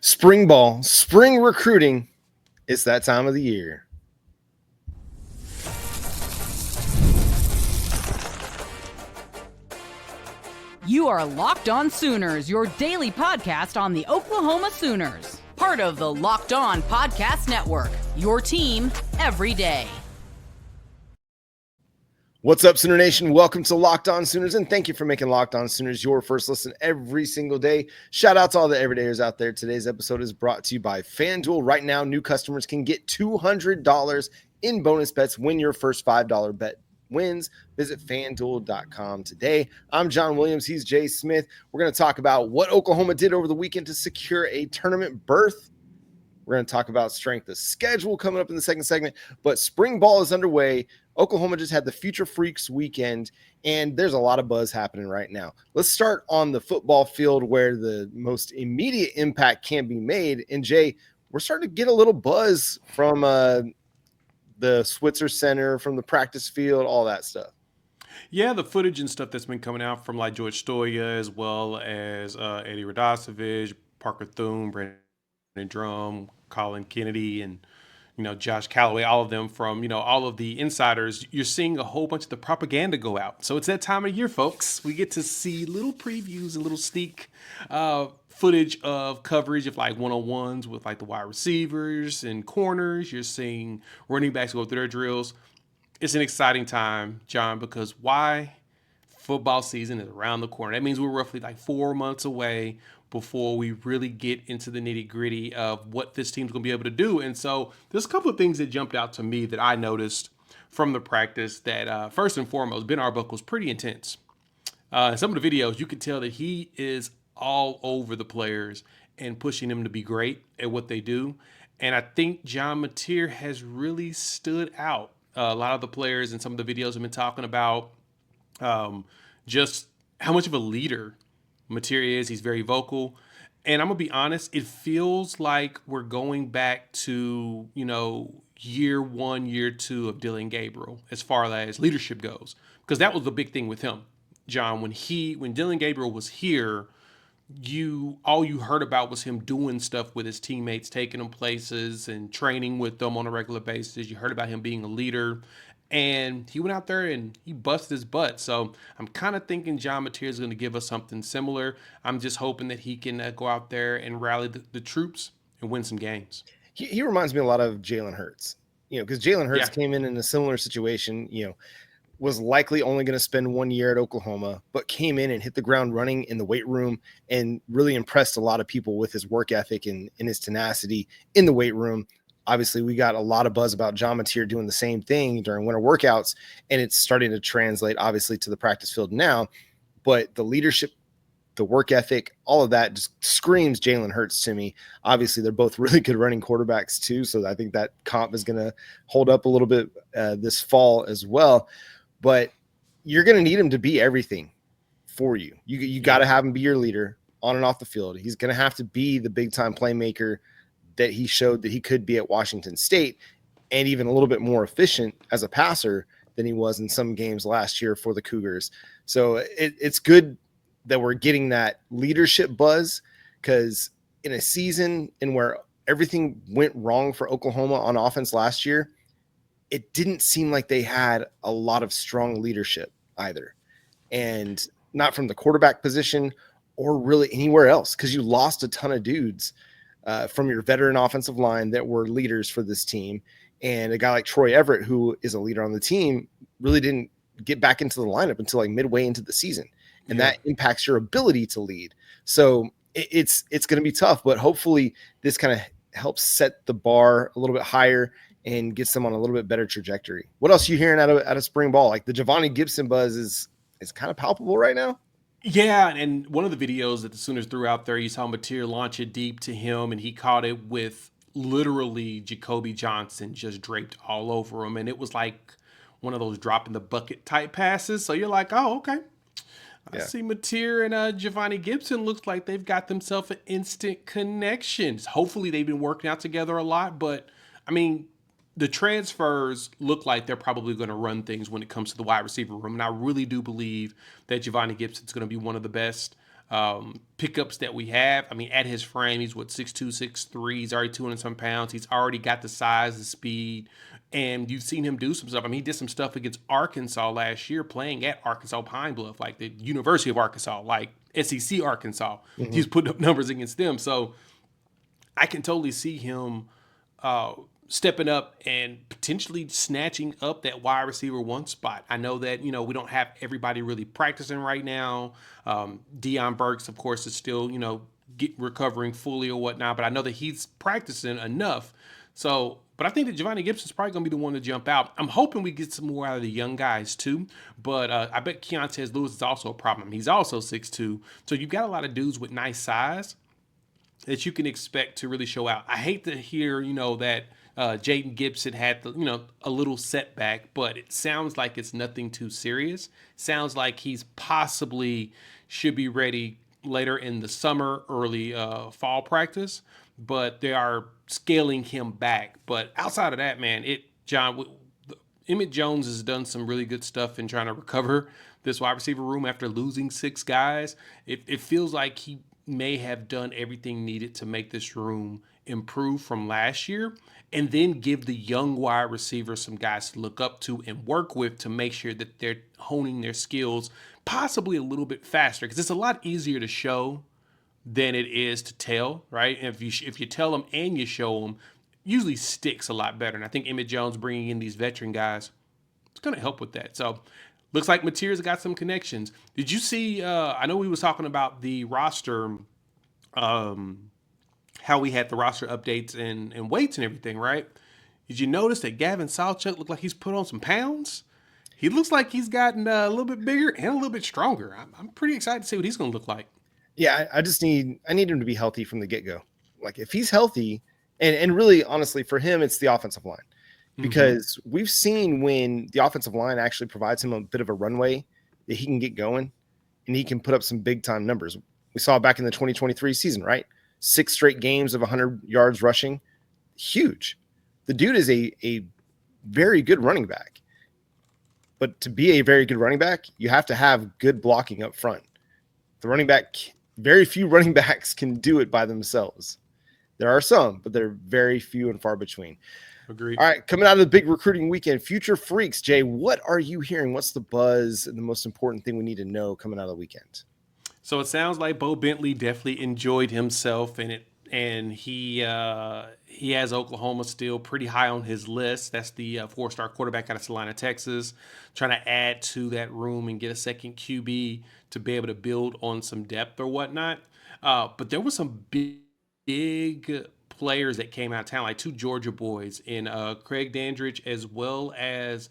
Spring ball, spring recruiting. It's that time of the year. You are Locked On Sooners, your daily podcast on the Oklahoma Sooners. Part of the Locked On Podcast Network, your team every day. What's up, Sooner Nation? Welcome to Locked On Sooners, and thank you for making Locked On Sooners your first listen every single day. Shout out to all the everydayers out there. Today's episode is brought to you by FanDuel. Right now, new customers can get $200 in bonus bets when your first $5 bet wins. Visit FanDuel.com today. I'm John Williams. He's Jay Smith. We're going to talk about what Oklahoma did over the weekend to secure a tournament berth. We're going to talk about strength of schedule coming up in the second segment, but spring ball is underway. Oklahoma just had the Future Freaks weekend, and there's a lot of buzz happening right now. Let's start on the football field where the most immediate impact can be made. And Jay, we're starting to get a little buzz from the Switzer Center, from the practice field, all that stuff. Yeah, the footage and stuff that's been coming out from like George Stoya as well as Eddie Radosevich, Parker Thune, Brandon Drum, Colin Kennedy, and Josh Calloway, all of them from all of the insiders. You're seeing a whole bunch of the propaganda go out. So it's that time of year, folks. We get to see little previews and little sneak footage of coverage of like one-on-ones with like the wide receivers and corners. You're seeing running backs go through their drills. It's an exciting time, John, because why? Football season is around the corner. That means we're roughly like 4 months away before we really get into the nitty gritty of what this team's going to be able to do. And so there's a couple of things that jumped out to me that I noticed from the practice that first and foremost, Ben Arbuckle was pretty intense. Some of the videos, you could tell that he is all over the players and pushing them to be great at what they do. And I think John Mateer has really stood out. A lot of the players and some of the videos have been talking about just how much of a leader Mateer is. He's very vocal. And I'm going to be honest, it feels like we're going back to, year one, year two of Dylan Gabriel as far as leadership goes. Because that was the big thing with him, John. When Dylan Gabriel was here, all you heard about was him doing stuff with his teammates, taking them places and training with them on a regular basis. You heard about him being a leader. And he went out there and he busted his butt. So I'm kind of thinking John Mateer is going to give us something similar. I'm just hoping that he can go out there and rally the troops and win some games. He reminds me a lot of Jalen Hurts, because Jalen Hurts came in a similar situation, was likely only going to spend 1 year at Oklahoma, but came in and hit the ground running in the weight room and really impressed a lot of people with his work ethic and his tenacity in the weight room. Obviously, we got a lot of buzz about John Mateer doing the same thing during winter workouts, and it's starting to translate, obviously, to the practice field now. But the leadership, the work ethic, all of that just screams Jalen Hurts to me. Obviously, they're both really good running quarterbacks, too, so I think that comp is going to hold up a little bit this fall as well. But you're going to need him to be everything for you. You got to have him be your leader on and off the field. He's going to have to be the big-time playmaker that he showed that he could be at Washington State, and even a little bit more efficient as a passer than he was in some games last year for the Cougars. So it's good that we're getting that leadership buzz, because in a season in where everything went wrong for Oklahoma on offense last year, it didn't seem like they had a lot of strong leadership either. And not from the quarterback position or really anywhere else, because you lost a ton of dudes from your veteran offensive line that were leaders for this team. And a guy like Troy Everett, who is a leader on the team, really didn't get back into the lineup until like midway into the season. And that impacts your ability to lead. So it's going to be tough, but hopefully this kind of helps set the bar a little bit higher and gets them on a little bit better trajectory. What else are you hearing out of spring ball? Like the Javonnie Gibson buzz is kind of palpable right now. Yeah, and one of the videos that the Sooners threw out there, you saw Mateer launch it deep to him, and he caught it with literally Jacoby Johnson just draped all over him. And it was like one of those drop in the bucket type passes. So you're like, oh, okay. I see Mateer and Javonnie Gibson looks like they've got themselves an instant connection. Hopefully they've been working out together a lot, but I mean, the transfers look like they're probably going to run things when it comes to the wide receiver room. And I really do believe that Javonnie Gibson's going to be one of the best. pickups that we have. I mean, at his frame, he's 6'2", 6'3". He's already 200 some pounds. He's already got the size, the speed, and you've seen him do some stuff. I mean, he did some stuff against Arkansas last year, playing at Arkansas Pine Bluff, like the University of Arkansas, like SEC Arkansas. Mm-hmm. He's putting up numbers against them. So I can totally see him stepping up and potentially snatching up that wide receiver 1 spot. I know that, we don't have everybody really practicing right now. Deion Burks, of course, is still, recovering fully or whatnot, but I know that he's practicing enough. So, but I think that Javonnie Gibson's probably going to be the one to jump out. I'm hoping we get some more out of the young guys too, but I bet Keontez Lewis is also a problem. He's also 6'2", so you've got a lot of dudes with nice size that you can expect to really show out. I hate to hear, that Jaden Gibson had, a little setback, but it sounds like it's nothing too serious. Sounds like he's possibly should be ready later in the summer, early fall practice, but they are scaling him back. But outside of that, man, Emmett Jones has done some really good stuff in trying to recover this wide receiver room after losing 6 guys. It feels like he may have done everything needed to make this room improve from last year, and then give the young wide receivers some guys to look up to and work with to make sure that they're honing their skills possibly a little bit faster, because it's a lot easier to show than it is to tell, right? And if you tell them and you show them, usually sticks a lot better. And I think Emmett Jones bringing in these veteran guys, it's going to help with that. So looks like Mateer's got some connections. Did you see, I know we was talking about the roster, how we had the roster updates and weights and everything, right? Did you notice that Gavin Sawchuk looked like he's put on some pounds? He looks like he's gotten a little bit bigger and a little bit stronger. I'm pretty excited to see what he's going to look like. Yeah, I need him to be healthy from the get-go. Like, if he's healthy, and really, honestly, for him, it's the offensive line. Because we've seen when the offensive line actually provides him a bit of a runway that he can get going and he can put up some big-time numbers. We saw back in the 2023 season, right? 6 straight games of 100 yards rushing. Huge. The dude is a very good running back. But to be a very good running back, you have to have good blocking up front. The running back, very few running backs can do it by themselves. There are some, but they're very few and far between. Agreed. All right, coming out of the big recruiting weekend, Future Freaks, Jay, what are you hearing? What's the buzz and the most important thing we need to know coming out of the weekend? So it sounds like Bo Bentley definitely enjoyed himself in it, and he has Oklahoma still pretty high on his list. That's the 4-star quarterback out of Salina, Texas, trying to add to that room and get a second QB to be able to build on some depth or whatnot. But there were some big players that came out of town, like 2 Georgia boys in Craig Dandridge as well as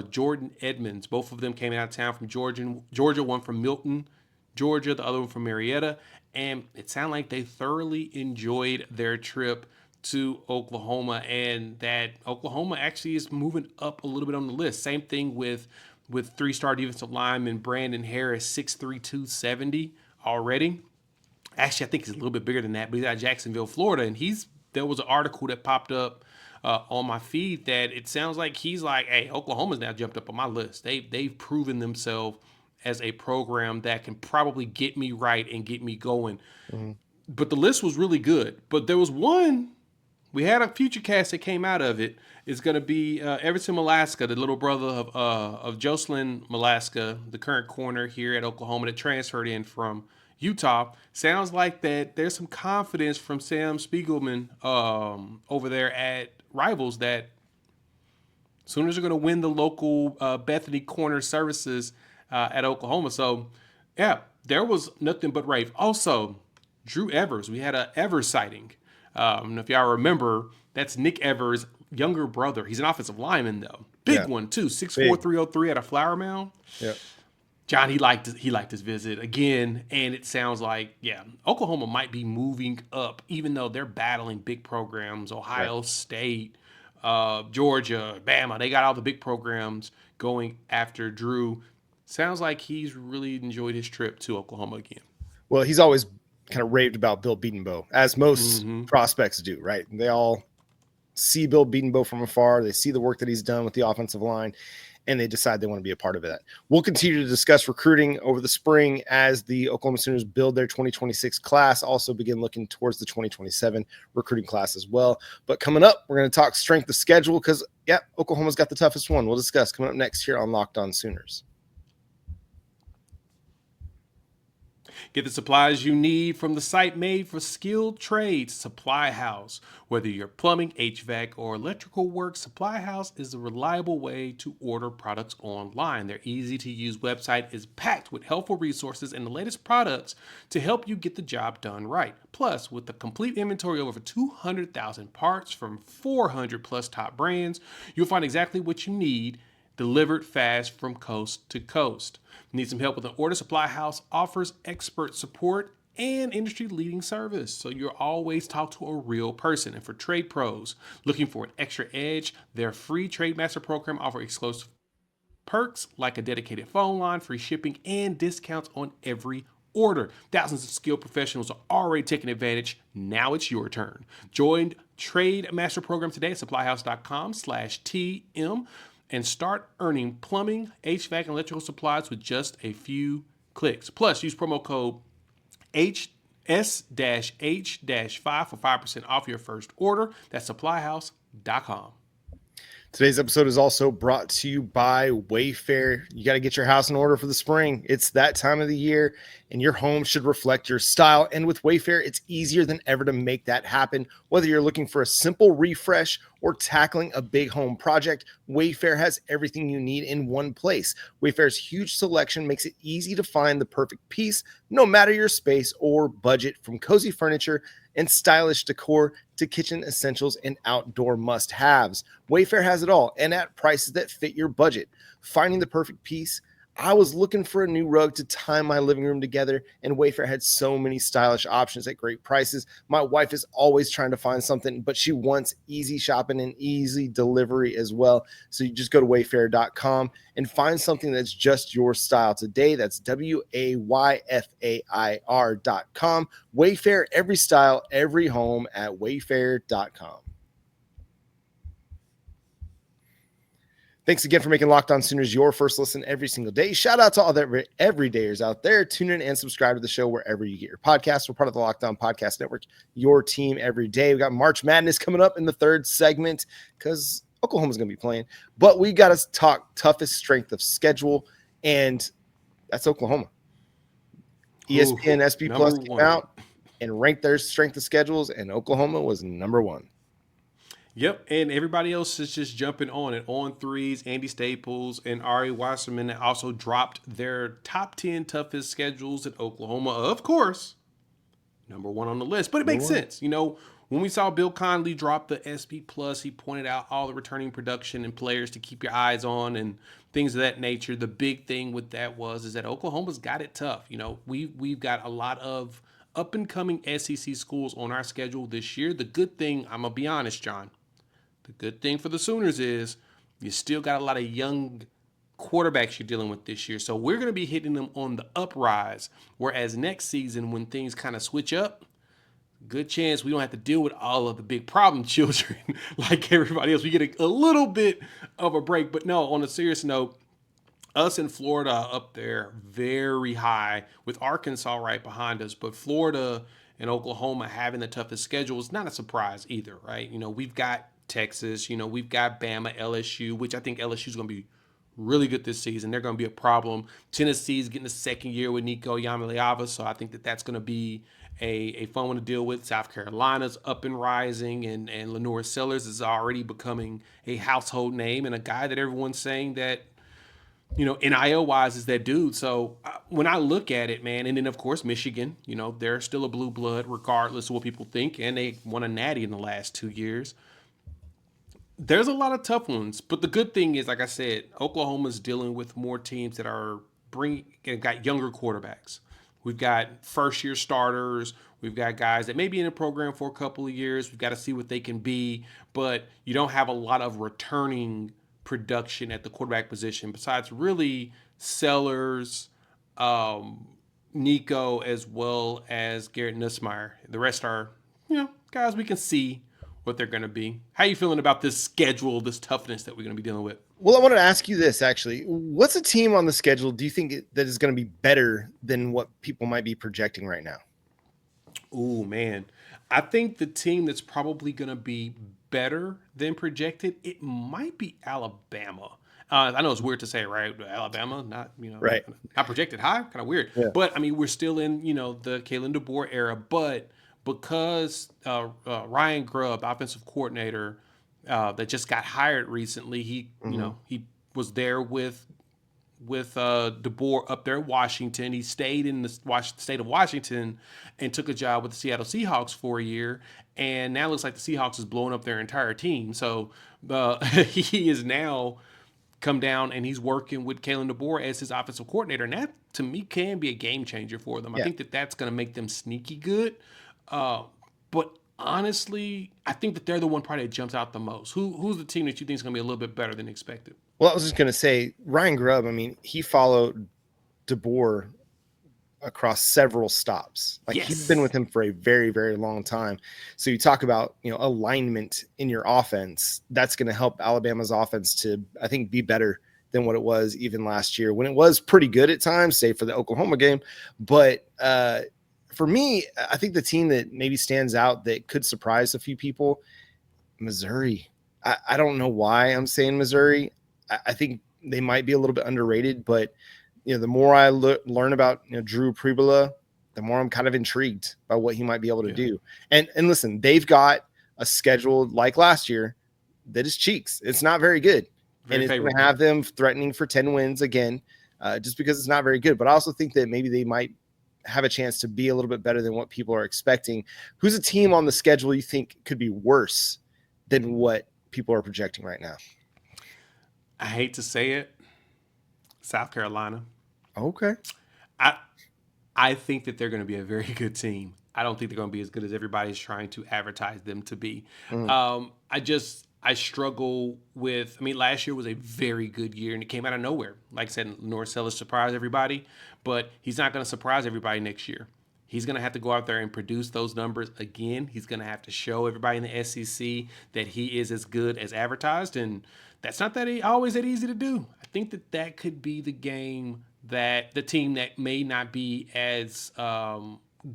Jordan Edmonds. Both of them came out of town from Georgia, one from Milton, Georgia, the other one from Marietta. And it sounded like they thoroughly enjoyed their trip to Oklahoma, and that Oklahoma actually is moving up a little bit on the list. Same thing with 3-star defensive lineman Brandon Harris, 6'3", 270 already. Actually, I think he's a little bit bigger than that, but he's out of Jacksonville, Florida. And there was an article that popped up on my feed that it sounds like he's like, hey, Oklahoma's now jumped up on my list. They've proven themselves as a program that can probably get me right and get me going. Mm-hmm. But the list was really good. But there was one, we had a future cast that came out of it. It's going to be Everson Malaska, the little brother of Jocelyn Malaska, the current corner here at Oklahoma that transferred in from Utah. Sounds like that there's some confidence from Sam Spiegelman over there at Rivals that Sooners are going to win the local Bethany Corner services at Oklahoma. So, yeah, there was nothing but rave. Also, Drew Evers. We had a Evers sighting. If y'all remember, that's Nick Evers' younger brother. He's an offensive lineman, though. Big one, too. 6'4", 303 at a Flower Mound. Yeah. John, he liked his visit again, and it sounds like, yeah, Oklahoma might be moving up, even though they're battling big programs. Ohio State, Georgia, Bama, they got all the big programs going after Drew. Sounds like he's really enjoyed his trip to Oklahoma again. Well, he's always kind of raved about Bill Bedenbaugh, as most prospects do, right? They all see Bill Bedenbaugh from afar. They see the work that he's done with the offensive line. and they decide they want to be a part of that. We'll continue to discuss recruiting over the spring as the Oklahoma Sooners build their 2026 class, also begin looking towards the 2027 recruiting class as well. But coming up, we're going to talk strength of schedule because, Oklahoma's got the toughest one. We'll discuss coming up next here on Locked On Sooners. Get the supplies you need from the site made for skilled trades, Supply House. Whether you're plumbing, HVAC, or electrical work, Supply House is a reliable way to order products online. Their easy-to-use website is packed with helpful resources and the latest products to help you get the job done right. Plus, with a complete inventory of over 200,000 parts from 400 plus top brands, you'll find exactly what you need delivered fast from coast to coast. Need some help with an order? Supply House offers expert support and industry-leading service, so you'll always talk to a real person. And for trade pros looking for an extra edge, their free Trade Master program offers exclusive perks like a dedicated phone line, free shipping, and discounts on every order. Thousands of skilled professionals are already taking advantage. Now it's your turn. Join Trade Master program today at supplyhouse.com/TM. and start earning plumbing, HVAC, and electrical supplies with just a few clicks. Plus, use promo code S-H-5 for 5% off your first order. That's supplyhouse.com. Today's episode is also brought to you by Wayfair. You got to get your house in order for the spring. It's that time of the year, and your home should reflect your style. And with Wayfair, it's easier than ever to make that happen. Whether you're looking for a simple refresh or tackling a big home project, Wayfair has everything you need in one place. Wayfair's huge selection makes it easy to find the perfect piece, no matter your space or budget, from cozy furniture and stylish decor to kitchen essentials and outdoor must-haves. Wayfair has it all, and at prices that fit your budget. Finding the perfect piece, I was looking for a new rug to tie my living room together, and Wayfair had so many stylish options at great prices. My wife is always trying to find something, but she wants easy shopping and easy delivery as well. So you just go to wayfair.com and find something that's just your style today. That's WAYFAIR.com. Wayfair, every style, every home at wayfair.com. Thanks again for making Locked On Sooners your first listen every single day. Shout out to all the everydayers out there. Tune in and subscribe to the show wherever you get your podcasts. We're part of the Locked On Podcast Network, your team every day. We got March Madness coming up in the third segment because Oklahoma's going to be playing. But we got to talk toughest strength of schedule, and that's Oklahoma. ESPN SP Plus came out and ranked their strength of schedules, and Oklahoma was number one. Yep, and everybody else is just jumping on it. On threes, Andy Staples and Ari Wasserman also dropped their top 10 toughest schedules at Oklahoma. Of course, number one on the list, but it makes sense. You know, when we saw Bill Conley drop the SP Plus, he pointed out all the returning production and players to keep your eyes on and things of that nature. The big thing with that is that Oklahoma's got it tough. You know, we've got a lot of up-and-coming SEC schools on our schedule this year. The good thing, I'm going to be honest, John, the good thing for the Sooners is you still got a lot of young quarterbacks you're dealing with this year. So we're going to be hitting them on the uprise, whereas next season when things kind of switch up, good chance we don't have to deal with all of the big problem children like everybody else. We get a little bit of a break. But no, on a serious note, us in Florida up there very high with Arkansas right behind us. But Florida and Oklahoma having the toughest schedule is not a surprise either, right? You know, we've got Texas, you know, we've got Bama, LSU, which I think LSU is going to be really good this season. They're going to be a problem. Tennessee's getting a second year with Nico Yamaliava, so I think that's going to be a fun one to deal with. South Carolina's up and rising, and Lenore Sellers is already becoming a household name and a guy that everyone's saying that, you know, NIL-wise is that dude. So when I look at it, man, and then, of course, Michigan, you know, they're still a blue blood regardless of what people think, and they won a natty in the last 2 years. There's a lot of tough ones, but the good thing is, like I said, Oklahoma's dealing with more teams that are got younger quarterbacks. We've got first-year starters. We've got guys that may be in the program for a couple of years. We've got to see what they can be, but you don't have a lot of returning production at the quarterback position besides really Sellers, Nico, as well as Garrett Nussmeier. The rest are, you know, guys we can see what they're going to be. How you feeling about this schedule, this toughness that we're going to be dealing with? Well, I wanted to ask you this, actually. What's a team on the schedule do you think that is going to be better than what people might be projecting right now? Oh, man. I think the team that's probably going to be better than projected, it might be Alabama. I know it's weird to say, right? Alabama, not, Right. not projected high, kind of weird. Yeah. But, I mean, we're still in, the Kalen DeBoer era. But because Ryan Grubb, offensive coordinator, that just got hired recently, he was there with DeBoer up there in Washington. He stayed in the state of Washington and took a job with the Seattle Seahawks for a year. And now it looks like the Seahawks is blowing up their entire team. So he is now come down and he's working with Kalen DeBoer as his offensive coordinator. And that, to me, can be a game changer for them. Yeah. I think that's going to make them sneaky good. But honestly, I think that they're the one probably that jumps out the most. Who's the team that you think is going to be a little bit better than expected? Well, I was just going to say, Ryan Grubb, I mean, he followed DeBoer across several stops. Like, Yes. He's been with him for a very, very long time. So you talk about, alignment in your offense. That's going to help Alabama's offense to, I think, be better than what it was even last year when it was pretty good at times, save for the Oklahoma game. But for me, I think the team that maybe stands out that could surprise a few people, Missouri. I don't know why I'm saying Missouri. I think they might be a little bit underrated, but the more I learn about Drew Pribula, the more I'm kind of intrigued by what he might be able to do. And listen, they've got a schedule like last year that is cheeks. It's not very good, and it's going to have them threatening for 10 wins again, just because it's not very good. But I also think that maybe they might have a chance to be a little bit better than what people are expecting. Who's a team on the schedule you think could be worse than what people are projecting right now? I hate to say it, South Carolina. Okay. I think that they're going to be a very good team. I don't think they're going to be as good as everybody's trying to advertise them to be. I struggle with, last year was a very good year and it came out of nowhere. Like I said, Norris surprised everybody, but he's not going to surprise everybody next year. He's going to have to go out there and produce those numbers again. He's going to have to show everybody in the SEC that he is as good as advertised, and that's not always that easy to do. I think that could be the game that the team that may not be as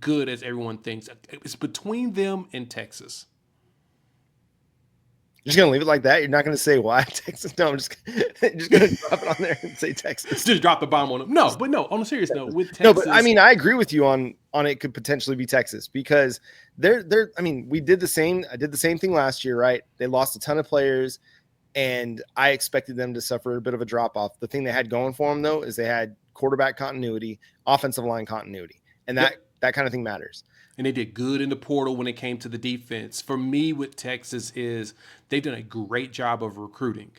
good as everyone thinks. It's between them and Texas. You're just going to leave it like that? You're not going to say why Texas? No, I'm just going to drop it on there and say Texas. Just drop the bomb on them. No, on a serious note, with Texas. No, but I agree with you on it could potentially be Texas because we did the same. I did the same thing last year, right? They lost a ton of players and I expected them to suffer a bit of a drop off. The thing they had going for them though, is they had quarterback continuity, offensive line continuity, and that kind of thing matters. And they did good in the portal when it came to the defense. For me with Texas is they've done a great job of recruiting.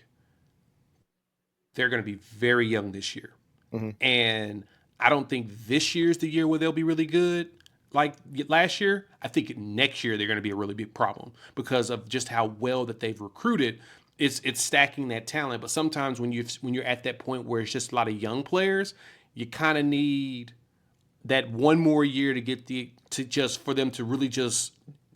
They're going to be very young this year. Mm-hmm. And I don't think this year's the year where they'll be really good like last year. I think next year they're going to be a really big problem because of just how well that they've recruited. It's stacking that talent. But sometimes when you're at that point where it's just a lot of young players, you kind of need that one more year to get for them to really just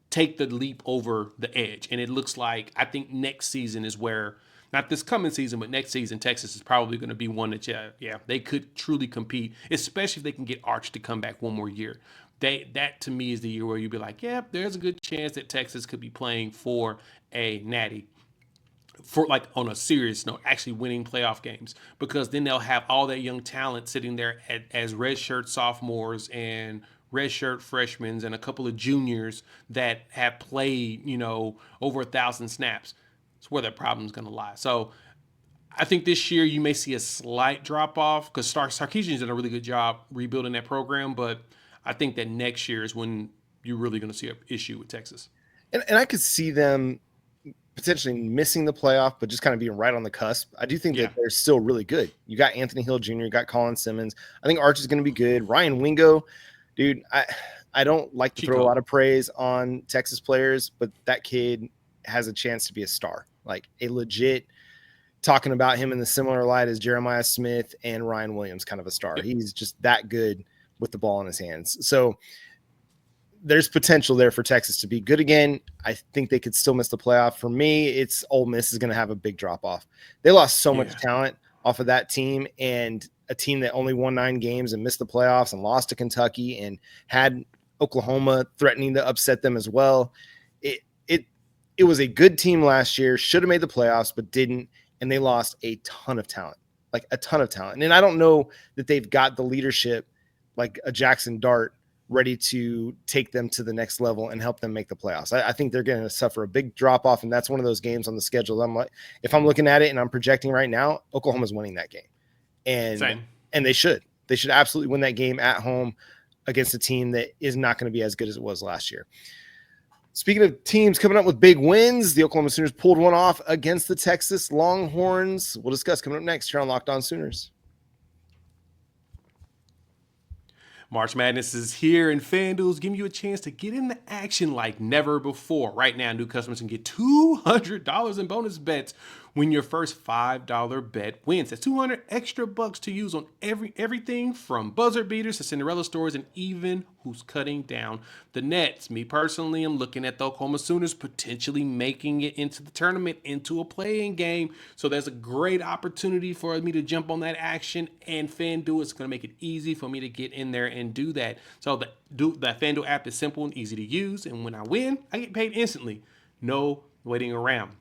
take the leap over the edge. And it looks like, I think next season is where, not this coming season, but next season, Texas is probably going to be one that, they could truly compete, especially if they can get Arch to come back one more year. That to me is the year where you'd be like, there's a good chance that Texas could be playing for a natty. For like on a serious note, actually winning playoff games, because then they'll have all that young talent sitting there as redshirt sophomores and redshirt freshmen and a couple of juniors that have played, over 1,000 snaps. It's where their problem's going to lie. So I think this year you may see a slight drop off because Sarkisian's done a really good job rebuilding that program, but I think that next year is when you're really going to see an issue with Texas. And I could see them potentially missing the playoff, but just kind of being right on the cusp. I do think that they're still really good. You got Anthony Hill Jr., you got Colin Simmons. I think Arch is going to be good. Ryan Wingo, dude, I don't like to throw a lot of praise on Texas players, but that kid has a chance to be a star, like a legit, talking about him in the similar light as Jeremiah Smith and Ryan Williams, kind of a star. He's just that good with the ball in his hands. So there's potential there for Texas to be good again. I think they could still miss the playoff. For me, it's Ole Miss is going to have a big drop off. They lost so much talent off of that team, and a team that only won 9 games and missed the playoffs and lost to Kentucky and had Oklahoma threatening to upset them as well. It was a good team last year, should have made the playoffs, but didn't. And they lost a ton of talent, like a ton of talent. And I don't know that they've got the leadership like a Jackson Dart ready to take them to the next level and help them make the playoffs. I think they're going to suffer a big drop off. And that's one of those games on the schedule. I'm like, if I'm looking at it and I'm projecting right now, Oklahoma's winning that game. And they should absolutely win that game at home against a team that is not going to be as good as it was last year. Speaking of teams coming up with big wins, the Oklahoma Sooners pulled one off against the Texas Longhorns. We'll discuss coming up next here on Locked On Sooners. March Madness is here, and FanDuel's giving you a chance to get in the action like never before. Right now, new customers can get $200 in bonus bets when your first $5 bet wins. That's $200 extra bucks to use on everything from buzzer beaters to Cinderella stories and even who's cutting down the nets. Me personally, I'm looking at the Oklahoma Sooners potentially making it into the tournament, into a playing game. So there's a great opportunity for me to jump on that action, and FanDuel is going to make it easy for me to get in there and do that. So the FanDuel app is simple and easy to use, and when I win, I get paid instantly. No waiting around.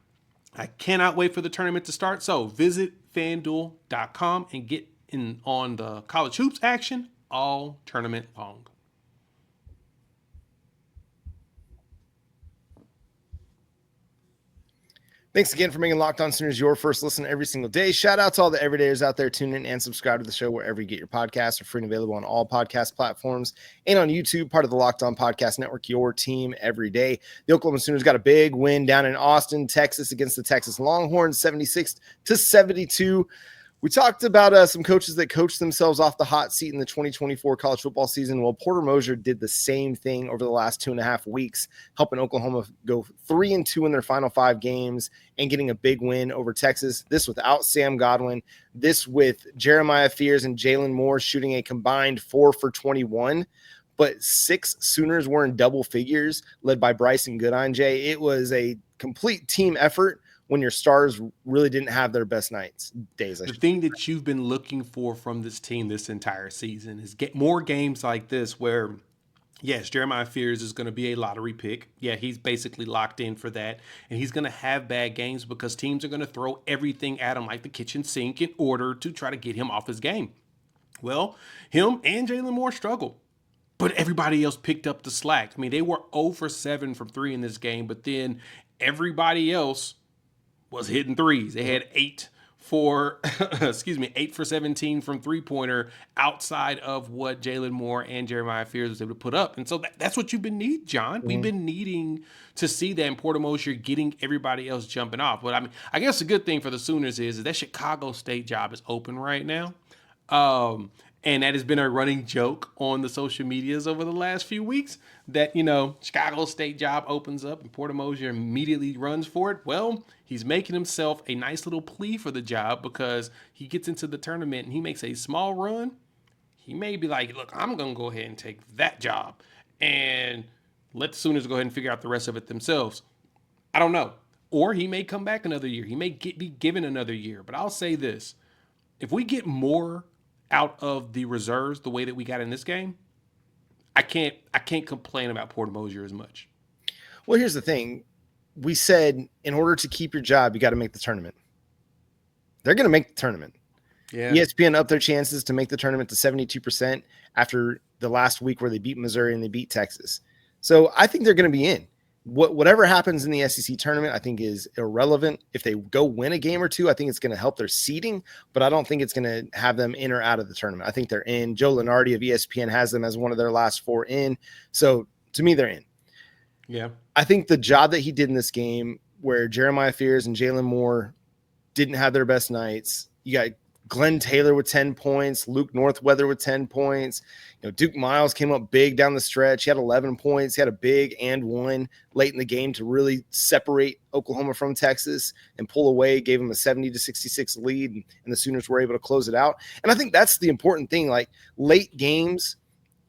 I cannot wait for the tournament to start. So visit FanDuel.com and get in on the college hoops action all tournament long. Thanks again for making Locked On Sooners your first listen every single day. Shout out to all the everydayers out there. Tune in and subscribe to the show wherever you get your podcasts. Are free and available on all podcast platforms and on YouTube, part of the Locked On Podcast Network, your team every day. The Oklahoma Sooners got a big win down in Austin, Texas against the Texas Longhorns, 76-72. We talked about some coaches that coached themselves off the hot seat in the 2024 college football season. Well, Porter Moser did the same thing over the last 2.5 weeks, helping Oklahoma go 3-2 in their final 5 games and getting a big win over Texas. This without Sam Godwin. This with Jeremiah Fears and Jalen Moore shooting a combined 4 for 21. But 6 Sooners were in double figures, led by Bryson Goodine. Jay, it was a complete team effort when your stars really didn't have their best days. The thing that you've been looking for from this team this entire season is get more games like this where, yes, Jeremiah Fears is going to be a lottery pick. Yeah, he's basically locked in for that. And he's going to have bad games because teams are going to throw everything at him like the kitchen sink in order to try to get him off his game. Well, him and Jalen Moore struggled, but everybody else picked up the slack. I mean, they were 0 for 7 from 3 in this game, but then everybody else was hitting threes. They had 8 for 17 from three-pointer outside of what Jalen Moore and Jeremiah Fears was able to put up. And so that's what you've been needing, John. We've been needing to see that in Porter Moser getting everybody else jumping off. But I mean, I guess the good thing for the Sooners is that Chicago State job is open right now. And that has been a running joke on the social medias over the last few weeks that, Chicago State job opens up and Porter Moser immediately runs for it. Well, he's making himself a nice little plea for the job because he gets into the tournament and he makes a small run. He may be like, look, I'm going to go ahead and take that job and let the Sooners go ahead and figure out the rest of it themselves. I don't know. Or he may come back another year. He may be given another year. But I'll say this. If we get more out of the reserves the way that we got in this game, I can't complain about Porter Moser as much. Well, here's the thing. We said in order to keep your job, you got to make the tournament. They're going to make the tournament. Yeah. ESPN upped their chances to make the tournament to 72% after the last week where they beat Missouri and they beat Texas. So I think they're going to be in. Whatever happens in the SEC tournament, I think is irrelevant. If they go win a game or two, I think it's going to help their seeding, but I don't think it's going to have them in or out of the tournament. I think they're in. Joe Lunardi of ESPN has them as one of their last 4 in. So to me, they're in. Yeah. I think the job that he did in this game where Jeremiah Fears and Jalen Moore didn't have their best nights. You got Glenn Taylor with 10 points, Luke Northweather with 10 points. Duke Miles came up big down the stretch. He had 11 points. He had a big and one late in the game to really separate Oklahoma from Texas and pull away, gave them a 70-66 lead, and the Sooners were able to close it out. And I think that's the important thing. Like late games,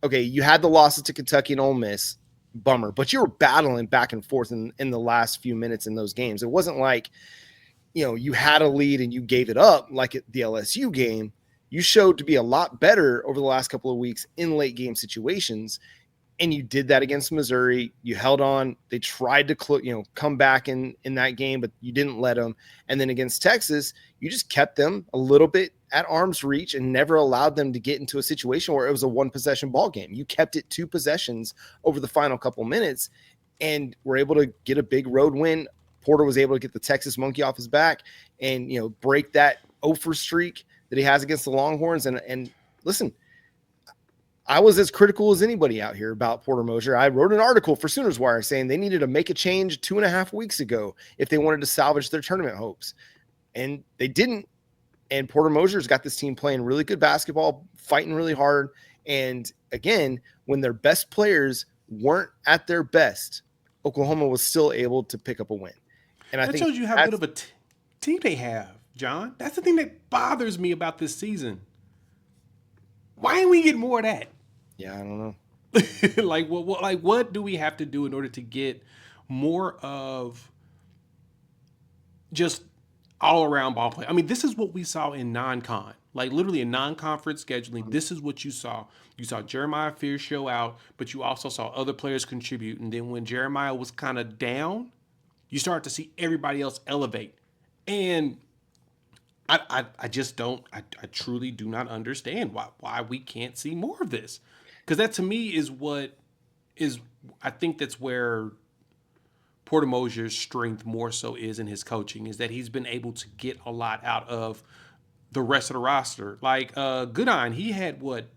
okay, you had the losses to Kentucky and Ole Miss, bummer. But you were battling back and forth in the last few minutes in those games. It wasn't like, you had a lead and you gave it up like at the LSU game. You showed to be a lot better over the last couple of weeks in late game situations. And you did that against Missouri. You held on. They tried to come back in that game, but you didn't let them. And then against Texas, you just kept them a little bit at arm's reach and never allowed them to get into a situation where it was a one possession ball game. You kept it 2 possessions over the final couple minutes and were able to get a big road win. Porter was able to get the Texas monkey off his back and, break that 0-for streak that he has against the Longhorns. And listen, I was as critical as anybody out here about Porter Moser. I wrote an article for Sooners Wire saying they needed to make a change 2.5 weeks ago if they wanted to salvage their tournament hopes. And they didn't. And Porter Moser's got this team playing really good basketball, fighting really hard. And again, when their best players weren't at their best, Oklahoma was still able to pick up a win. And I think shows you how good of a team they have, John. That's the thing that bothers me about this season. Why didn't we get more of that? Yeah, I don't know. What do we have to do in order to get more of just all-around ball play? I mean, this is what we saw in non-con. Like, literally in non-conference scheduling, this is what you saw. You saw Jeremiah Fears show out, but you also saw other players contribute. And then when Jeremiah was kind of down, you start to see everybody else elevate. And I just don't, I truly do not understand why we can't see more of this. Because that to me is I think that's where Porter Moser's strength more so is in his coaching, is that he's been able to get a lot out of the rest of the roster. Like Goodine, he had 14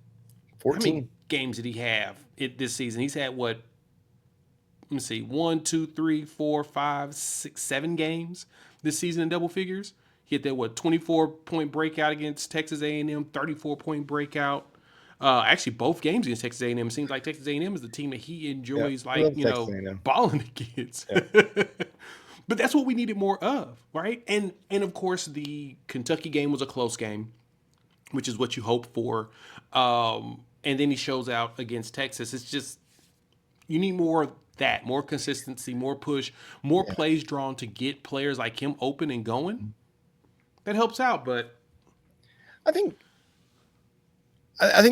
how many games did he have this season? He's had let me see, 1, 2, 3, 4, 5, 6, 7 games this season in double figures. He had that 24-point breakout against Texas A&M, 34-point breakout. Actually, both games against Texas A&M. It seems like Texas A&M is the team that he enjoys, balling against. Yeah. But that's what we needed more of, right? And of course, the Kentucky game was a close game, which is what you hope for. And then he shows out against Texas. It's just, you need more of that, more consistency, more push, more plays drawn to get players like him open and going. That helps out, but I think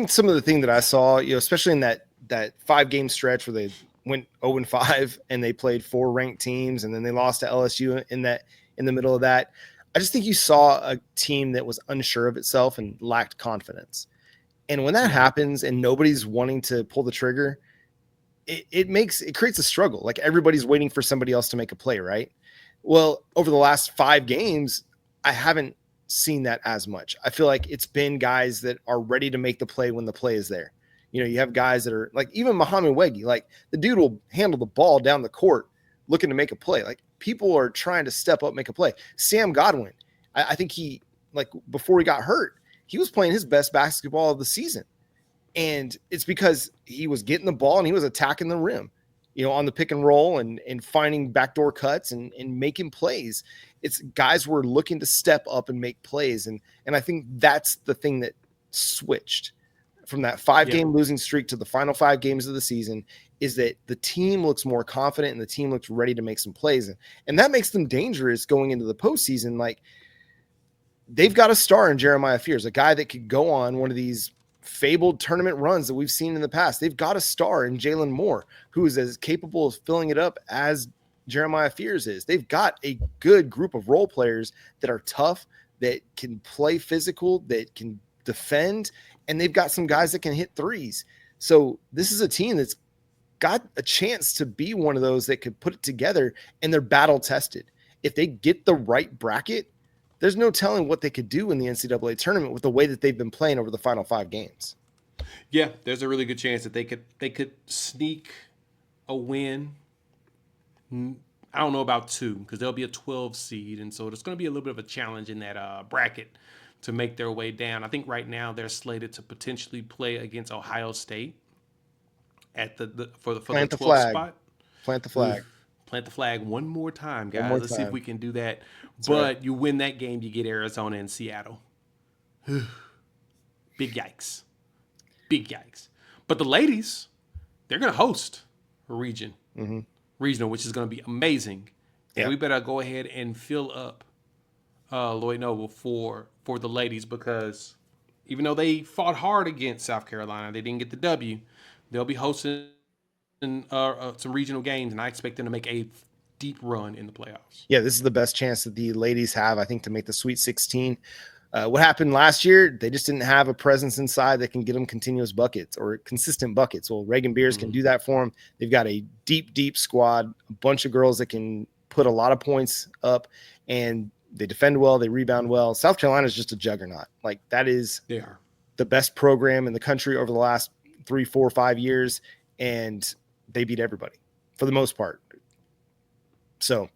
some of the thing that I saw, especially in that 5-game stretch where they went 0-5 and they played 4 ranked teams and then they lost to LSU in the middle of that. I just think you saw a team that was unsure of itself and lacked confidence. And when that happens and nobody's wanting to pull the trigger, it creates a struggle. Like everybody's waiting for somebody else to make a play, right? Well, over the last 5 games, I haven't seen that as much. I feel like it's been guys that are ready to make the play when the play is there. You have guys that are like, even Muhammad Wegi, like the dude will handle the ball down the court looking to make a play. Like people are trying to step up, make a play. Sam Godwin, I think he, like before he got hurt, he was playing his best basketball of the season. And it's because he was getting the ball and he was attacking the rim, on the pick and roll and finding backdoor cuts and making plays. It's guys were looking to step up and make plays. And I think that's the thing that switched from that 5-game losing streak to the final 5 games of the season, is that the team looks more confident and the team looks ready to make some plays. And that makes them dangerous going into the postseason. Like they've got a star in Jeremiah Fears, a guy that could go on one of these fabled tournament runs that we've seen in the past. They've got a star in Jalen Moore, who is as capable of filling it up as Jeremiah Fears is. They've got a good group of role players that are tough, that can play physical, that can defend, and they've got some guys that can hit threes. So this is a team that's got a chance to be one of those that could put it together, and they're battle tested. If they get the right bracket, there's no telling what they could do in the NCAA tournament with the way that they've been playing over the final 5 games. Yeah, there's a really good chance that they could sneak a win. I don't know about 2 because there'll be a 12 seed, and so it's going to be a little bit of a challenge in that bracket to make their way down. I think right now they're slated to potentially play against Ohio State at for the 12th spot. Plant the flag. Plant the flag one more time, guys. Let's see if we can do that. That's right. You win that game, you get Arizona and Seattle. Big yikes. Big yikes. But the ladies, they're going to host, region, Mm-hmm. regional, which is going to be amazing. And Yeah. we better go ahead and fill up Lloyd Noble for the ladies, because even though they fought hard against South Carolina, they didn't get the W. They'll be hosting some regional games, and I expect them to make a deep run in the playoffs. Yeah, this is the best chance that the ladies have, I think, to make the Sweet 16. What happened last year, they just didn't have a presence inside that can get them continuous buckets or consistent buckets. Well, Reagan Beers can do that for them. They've got a deep, deep squad, a bunch of girls that can put a lot of points up, and they defend well, they rebound well. South Carolina is just a juggernaut. Like, that is They are the best program in the country over the last 3, 4, 5 years, and they beat everybody for the most part. So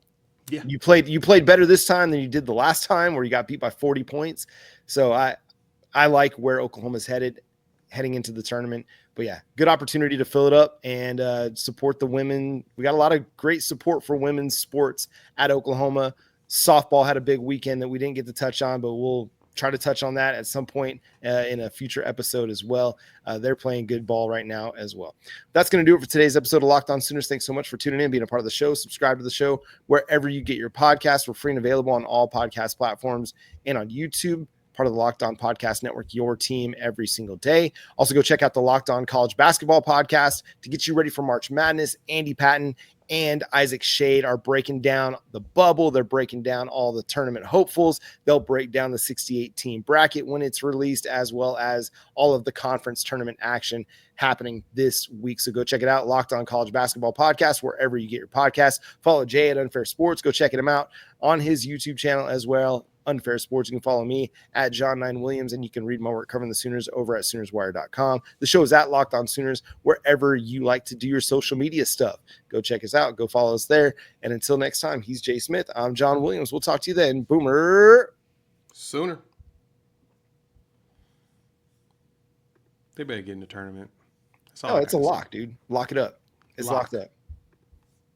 yeah. you played better this time than you did the last time where you got beat by 40 points. So I like where Oklahoma's heading into the tournament. But yeah, good opportunity to fill it up and support the women. We got a lot of great support for women's sports at Oklahoma. Softball had a big weekend that we didn't get to touch on, but we'll try to touch on that at some point in a future episode as well. They're playing good ball right now as well. That's going to do it for today's episode of Locked On Sooners. Thanks so much for tuning in, being a part of the show. Subscribe to the show wherever you get your podcasts. We're free and available on all podcast platforms and on YouTube. Part of the Locked On Podcast Network, your team every single day. Also, go check out the Locked On College Basketball Podcast to get you ready for March Madness. Andy Patton and Isaac Shade are breaking down the bubble. They're breaking down all the tournament hopefuls. They'll break down the 68-team bracket when it's released, as well as all of the conference tournament action happening this week. So go check it out. Locked On College Basketball Podcast, wherever you get your podcasts. Follow Jay at Unfair Sports. Go check him out on his YouTube channel as well. Unfair Sports. You can follow me at John9Williams, and you can read my work covering the Sooners over at SoonersWire.com. The show is at Locked On Sooners, wherever you like to do your social media stuff. Go check us out. Go follow us there. And until next time, he's Jay Smith. I'm John Williams. We'll talk to you then. Boomer. Sooner. They better get in the tournament. Oh, it's a lock, dude. Lock it up. It's locked up.